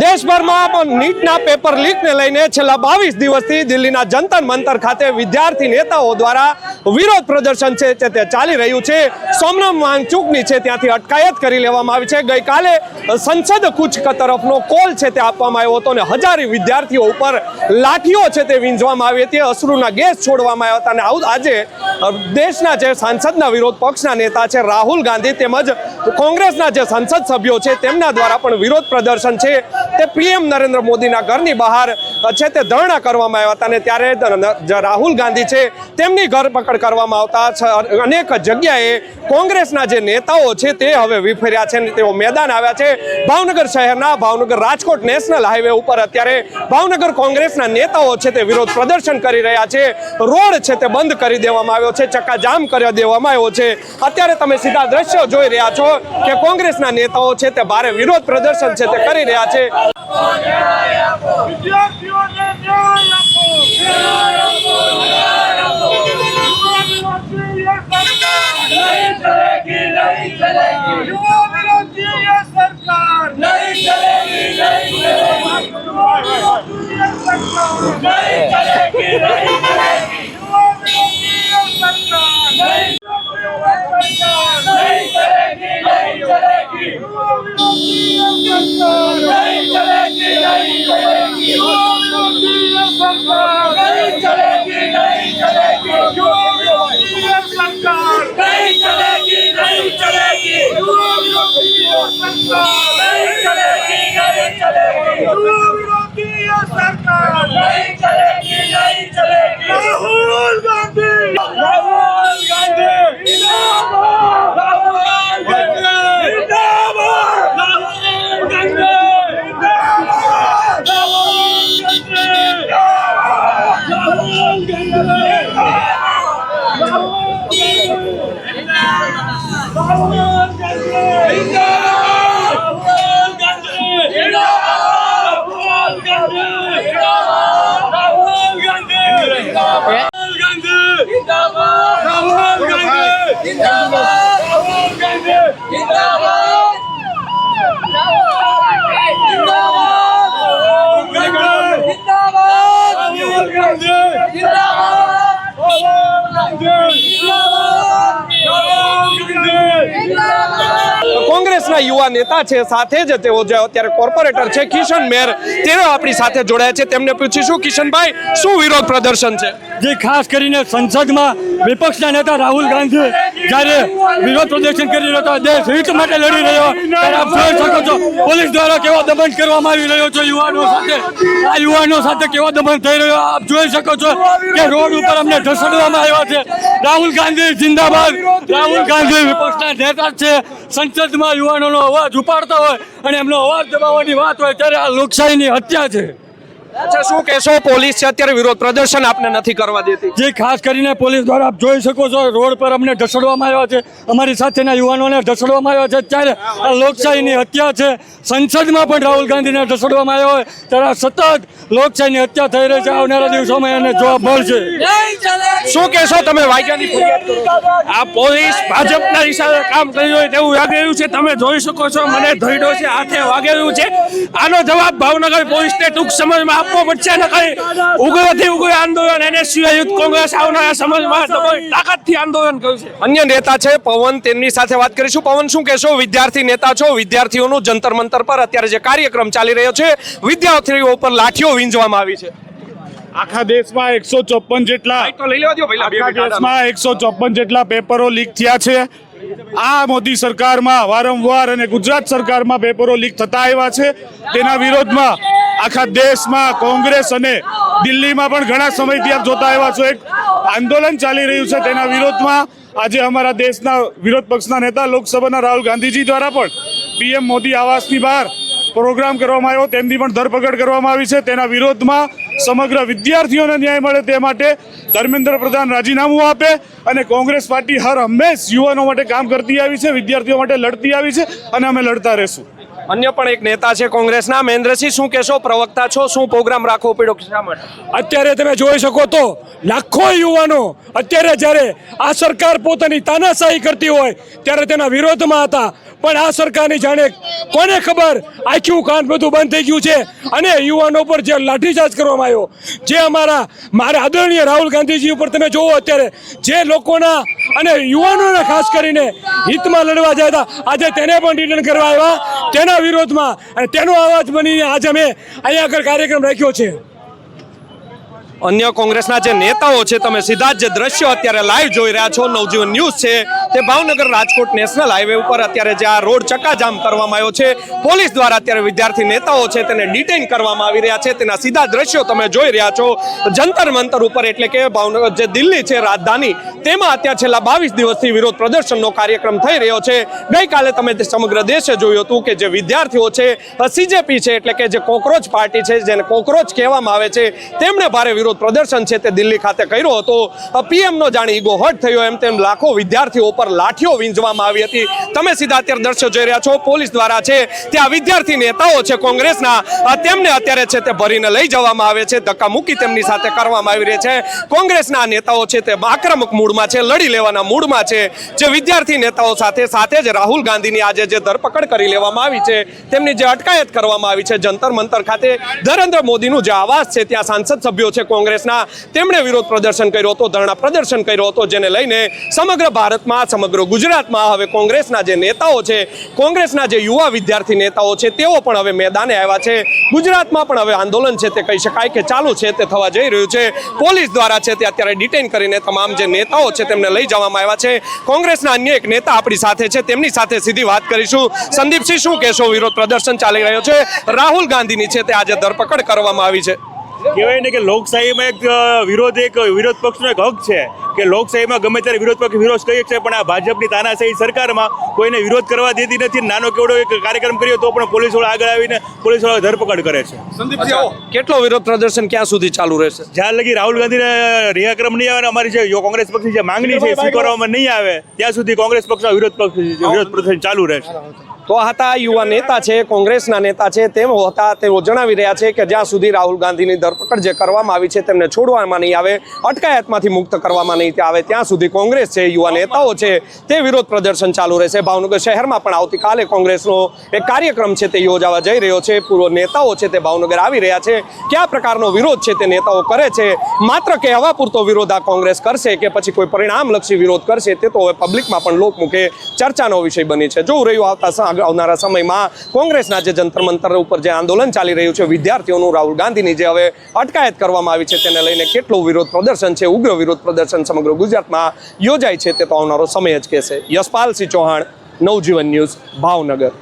દેશભરમાં નીટના પેપર લીકને લઈને છેલ્લા 22 દિવસથી દિલ્હીના જંતર મંતર ખાતે વિદ્યાર્થી નેતાઓ દ્વારા વિરોધ પ્રદર્શન છે તે ચાલી રહ્યું છે। સોમનાથ વાંગચુકની છે ત્યાંથી અટકાયત કરી લેવામાં આવી છે। ગઈકાલે સંસદ કૂચ તરફનો કોલ છે તે આપવામાં આવ્યો હતો અને હજારો વિદ્યાર્થીઓ ઉપર લાઠીઓ છે તે વીંઝવામાં આવી હતી, અશ્રુના ગેસ છોડવામાં આવ્યા હતા અને આજે દેશના જે સાંસદના વિરોધ પક્ષના નેતા છે રાહુલ ગાંધી તેમજ કોંગ્રેસના જે સંસદ સભ્યો છે તેમના દ્વારા પણ વિરોધ પ્રદર્શન છે તે પીએમ નરેન્દ્ર મોદીના ઘરની બહાર છે તે ધરણા કરવામાં આવ્યા હતા અને ત્યારે રાહુલ ગાંધી છે તેમની ધરપકડ કરવામાં આવતા અનેક જગ્યાએ કોંગ્રેસના જે નેતાઓ છે તે હવે વિફર્યા છે અને તેઓ મેદાન આવ્યા છે। ભાવનગર શહેરના ભાવનગર રાજકોટ નેશનલ હાઈવે ઉપર અત્યારે ભાવનગર કોંગ્રેસના નેતાઓ છે તે વિરોધ પ્રદર્શન કરી રહ્યા છે। રોડ છે તે બંધ કરી દેવામાં આવ્યો છે, ચક્કાજામ કરી દેવામાં આવ્યો છે। અત્યારે તમે સીધા દ્રશ્યો જોઈ રહ્યા છો કે કોંગ્રેસના નેતાઓ છે તે ભારે વિરોધ પ્રદર્શન છે તે કરી રહ્યા છે। કોંગ્રેસના યુવા નેતા છે સાથે જ તેઓ જે અત્યારે કોર્પોરેટર છે કિશન મેર તેઓ આપણી સાથે જોડાયા છે, તેમને પૂછીશું કિશનભાઈ શું વિરોધ પ્રદર્શન છે? જે ખાસ કરીને સંસદમાં વિપક્ષના નેતા રાહુલ ગાંધી જ્યારે વિરોધ પ્રદર્શન કરી રહ્યો હતો, દેશ હિત માટે લડી રહ્યો, ત્યારે આપ જોઈ શકો છો પોલીસ દ્વારા કેવો દમન કરવામાં આવી રહ્યો છે યુવાનો સાથે। આ યુવાનો સાથે કેવો દમન થઈ રહ્યો આપ જોઈ શકો છો કે રોડ ઉપર અમને ઢસડવામાં આવ્યા છે। રાહુલ ગાંધી જિંદાબાદ, રાહુલ ગાંધી વિપક્ષના નેતા છે, સંસદમાં યુવાનોનો અવાજ ઉપાડતા હોય અને એમનો અવાજ દબાવવાની વાત હોય ત્યારે આ લોકશાહીની હત્યા છે। અચ્છા, શું કહેશો? પોલીસ છે અત્યારે વિરોધ પ્રદર્શન આપને નથી કરવા દેતી? જે ખાસ કરીને પોલીસ દ્વારા આપ જોઈ શકો છો રોડ પર અમને ઢસડવામાં આવ્યા છે, અમારી સાથેના યુવાનોને ઢસડવામાં આવ્યા છે, ત્યારે આ લોકશાહીની હત્યા છે। સંસદમાં પણ રાહુલ ગાંધીને ઢસડવામાં આવ્યા હોય ત્યારે સતત લોકશાહીની હત્યા થઈ રહી છે। આવનારા દિવસોમાં એને જવાબ મળશે। શું કહેશો તમે? વાગ્યાની ફરિયાદ કરો છો? આ પોલીસ ભાજપના હિસાબે કામ કરી હોય તેવું લાગી રહ્યું છે। તમે જોઈ શકો છો મને ધોઈડો છે, હાથે વાગેલું છે। આનો જવાબ ભાવનગર પોલીસને ટૂંક સમયમાં આપવો પડશે ને કઈ ઉગ્રથી ઉગ્ર આંદોલન એનએસયુ યુથ કોંગ્રેસ આવનારા સમયમાં તાકાતથી આંદોલન કરશે। અન્ય નેતા છે પવન, તેમની સાથે વાત કરીશું। પવન, શું કહેશો? વિદ્યાર્થી નેતા છો, વિદ્યાર્થીઓનું જંતર મંતર પર અત્યારે જે કાર્યક્રમ ચાલી રહ્યો છે, વિદ્યાર્થીઓ ઉપર લાઠીઓ વીંઝવામાં આવી છે। આખા દેશમાં 154 જેટલા આખા દેશમાં 154 જેટલા પેપરો લીક થયા છે। આ મોદી સરકારમાં વારંવાર અને ગુજરાત સરકારમાં પેપરો લીક થતા આવ્યા છે, તેના વિરોધમાં આખા દેશમાં કોંગ્રેસ અને દિલ્હીમાં પણ ઘણા સમયથી આપ જોતા આવ્યા છો એક આંદોલન ચાલી રહ્યું છે। તેના વિરોધમાં આજે અમારા દેશના વિરોધ પક્ષના નેતા લોકસભાના રાહુલ ગાંધીજી દ્વારા પણ પીએમ મોદી આવાસની બહાર પ્રોગ્રામ કરવામાં આવ્યો, તેમની પણ ધરપકડ કરવામાં આવી છે। તેના વિરોધમાં સમગ્ર વિદ્યાર્થીઓને ન્યાય મળે તે માટે ધર્મેન્દ્ર પ્રધાન રાજીનામું આપે અને કોંગ્રેસ પાર્ટી હર હંમેશ યુવાનો માટે કામ કરતી આવી છે, વિદ્યાર્થીઓ માટે લડતી આવી છે અને અમે લડતા રહેશું। અન્ય પણ એક નેતા છે કોંગ્રેસના, મહેન્દ્રસિંહ, શું કહેશો? પ્રવક્તા છો, શું પ્રોગ્રામ રાખવો પડ્યો, શા માટે? અત્યારે તમે જોઈ શકો તો લાખો યુવાનો અત્યારે જ્યારે આ સરકાર પોતાની તાનાશાહી કરતી હોય ત્યારે તેના વિરોધમાં હતા, પણ આ સરકારની જાણે કોને ખબર આખું કાન બધું બંધ થઈ ગયું છે અને યુવાનો પર જે લાઠીચાર્જ કરવામાં આવ્યો, જે મારા આદરણીય રાહુલ ગાંધીજી ઉપર તમે જોવો અત્યારે જે લોકોના અને યુવાનોના ખાસ કરીને હિતમાં લડવા જાય હતા, આજે તેને પણ રિટર્ન કરવા આવ્યા તેના વિરોધમાં અને તેનો અવાજ બનીને આજે અમે અહીંયા આગળ કાર્યક્રમ રાખ્યો છે. અન્ય કોંગ્રેસના જે નેતાઓ છે, તમે સીધા જ જે દ્રશ્યો અત્યારે લાઈવ જોઈ રહ્યા છો, નવજીવન ન્યૂઝ છે તે ભાવનગર રાજકોટ નેશનલ હાઈવે ઉપર અત્યારે જે આ રોડ ચક્કાજામ કરવામાં આવ્યો છે, પોલીસ દ્વારા અત્યારે વિદ્યાર્થી નેતાઓ છે તેને ડિટેઇન કરવામાં આવી રહ્યા છે, તેના સીધા દ્રશ્યો તમે જોઈ રહ્યા છો. જંતર મંતર ઉપર એટલે કે ભાવનગર જે દિલ્હી છે રાજધાની, તેમાં અત્યારે છેલ્લા 22 દિવસથી વિરોધ પ્રદર્શનનો કાર્યક્રમ થઈ રહ્યો છે. ગઈકાલે તમે સમગ્ર દેશે જોયું હતું કે જે વિદ્યાર્થીઓ છે, CJP છે એટલે કે જે કોકરોચ પાર્ટી છે, જેને કોકરોચ કહેવામાં આવે છે, તેમણે ભારે વિરોધ પ્રદર્શન છે તે દિલ્હી ખાતે કર્યો હતો. PM નો જાણે ઈગો હર્ટ થયો એમ તેમ લાખો વિદ્યાર્થીઓ પર લાઠીઓ વીંજવામાં આવી હતી. તમે સીધા અત્યારે દ્રશ્યો જોઈ રહ્યા છો. પોલીસ દ્વારા છે ત્યાં વિદ્યાર્થી નેતાઓ છે કોંગ્રેસના, તેમને અત્યારે છે તે ભરીને લઈ જવામાં આવે છે, ધક્કા મૂકી તેમની સાથે કરવામાં આવી રહી છે. કોંગ્રેસના નેતાઓ છે તે આક્રમક મૂડમાં છે, લડી લેવાના મૂડમાં છે. જે વિદ્યાર્થી નેતાઓ સાથે જ રાહુલ ગાંધીની આજે જે ધરપકડ કરી લેવામાં આવી છે, તેમની જે અટકાયત કરવામાં આવી છે જંતર મંતર ખાતે, નરેન્દ્ર મોદીનું જે આવાસ છે ત્યાં સાંસદ સભ્યો છે કોંગ્રેસના, તેમણે વિરોધ પ્રદર્શન કર્યો હતો, ધરણા પ્રદર્શન કર્યો હતો, જેને લઈને સમગ્ર ભારતમાં, સમગ્ર ગુજરાતમાં હવે કોંગ્રેસના જે નેતાઓ છે, કોંગ્રેસના જે યુવા વિદ્યાર્થી નેતાઓ છે, તેઓ પણ હવે મેદાને આવ્યા છે. ગુજરાતમાં પણ હવે આંદોલન છે તે કહી શકાય કે ચાલુ છે તે થવા જઈ રહ્યું છે. પોલીસ દ્વારા છે તે અત્યારે ડિટેઇન કરીને તમામ જે નેતાઓ છે તેમને લઈ જવામાં આવ્યા છે. કોંગ્રેસના અન્ય એક નેતા આપણી સાથે છે, તેમની સાથે સીધી વાત કરીશું. સંદીપસિંહ, શું કહેશો? વિરોધ પ્રદર્શન ચાલી રહ્યો છે, રાહુલ ગાંધીની છે તે આજે ધરપકડ કરવામાં આવી છે. કહેવાય ને કે લોકશાહીમાં એક વિરોધ પક્ષનો એક હક છે કે લોકશાહીમાં ગમે ત્યારે વિરોધ પક્ષ વિરોધ કરી છે, પણ આ ભાજપની તાનાશાહી સરકારમાં કોઈને વિરોધ કરવા દેતી નથી. નાનો કેવડો એક કાર્યક્રમ કર્યો તો પણ પોલીસવાળા આગળ આવીને પોલીસવાળા ધરપકડ કરે છે. કેટલો વિરોધ પ્રદર્શન ક્યાં સુધી ચાલુ રહેશે? જ્યાં લગી રાહુલ ગાંધીને રિહાક્રમ નહીં આવે અને અમારી જે કોંગ્રેસ પક્ષની જે માંગણી છે સ્વીકારવામાં નહીં આવે ત્યાં સુધી કોંગ્રેસ પક્ષના વિરોધ પ્રદર્શન ચાલુ રહેશે. તો આ હતા યુવા નેતા છે, કોંગ્રેસના નેતા છે, તેઓ હતા. તેઓ જણાવી રહ્યા છે કે જ્યાં સુધી રાહુલ ગાંધીની ધરપકડ જે કરવામાં આવી છે તેમને છોડવામાં નહીં આવે, અટકાયતમાંથી મુક્ત કરવામાં નહીં આવે, ત્યાં સુધી કોંગ્રેસ છે, યુવા નેતાઓ છે, તે વિરોધ પ્રદર્શન ચાલુ રહેશે. ભાવનગર શહેરમાં પણ આવતીકાલે કોંગ્રેસનો એક કાર્યક્રમ છે તે યોજાવા જઈ રહ્યો છે. પૂર્વ નેતાઓ છે તે ભાવનગર આવી રહ્યા છે. કયા પ્રકારનો વિરોધ છે તે નેતાઓ કરે છે, માત્ર કહેવા પૂરતો વિરોધ આ કોંગ્રેસ કરશે કે પછી કોઈ પરિણામલક્ષી વિરોધ કરશે, તે તો હવે પબ્લિકમાં પણ લોકમુખે ચર્ચાનો વિષય બની છે. જોવું રહ્યું આવનારા સમયમાં કોંગ્રેસના જે જંતર મંતર ઉપર જે આંદોલન ચાલી રહ્યું છે વિદ્યાર્થીઓનું, રાહુલ ગાંધીની જે હવે અટકાયત કરવામાં આવી છે તેને લઈને કેટલું વિરોધ પ્રદર્શન છે, ઉગ્ર વિરોધ પ્રદર્શન સમગ્ર ગુજરાતમાં યોજાય છે તે તો આવનારો સમય જ કહેશે. યશપાલસિંહ ચૌહાણ, નવજીવન ન્યૂઝ, ભાવનગર.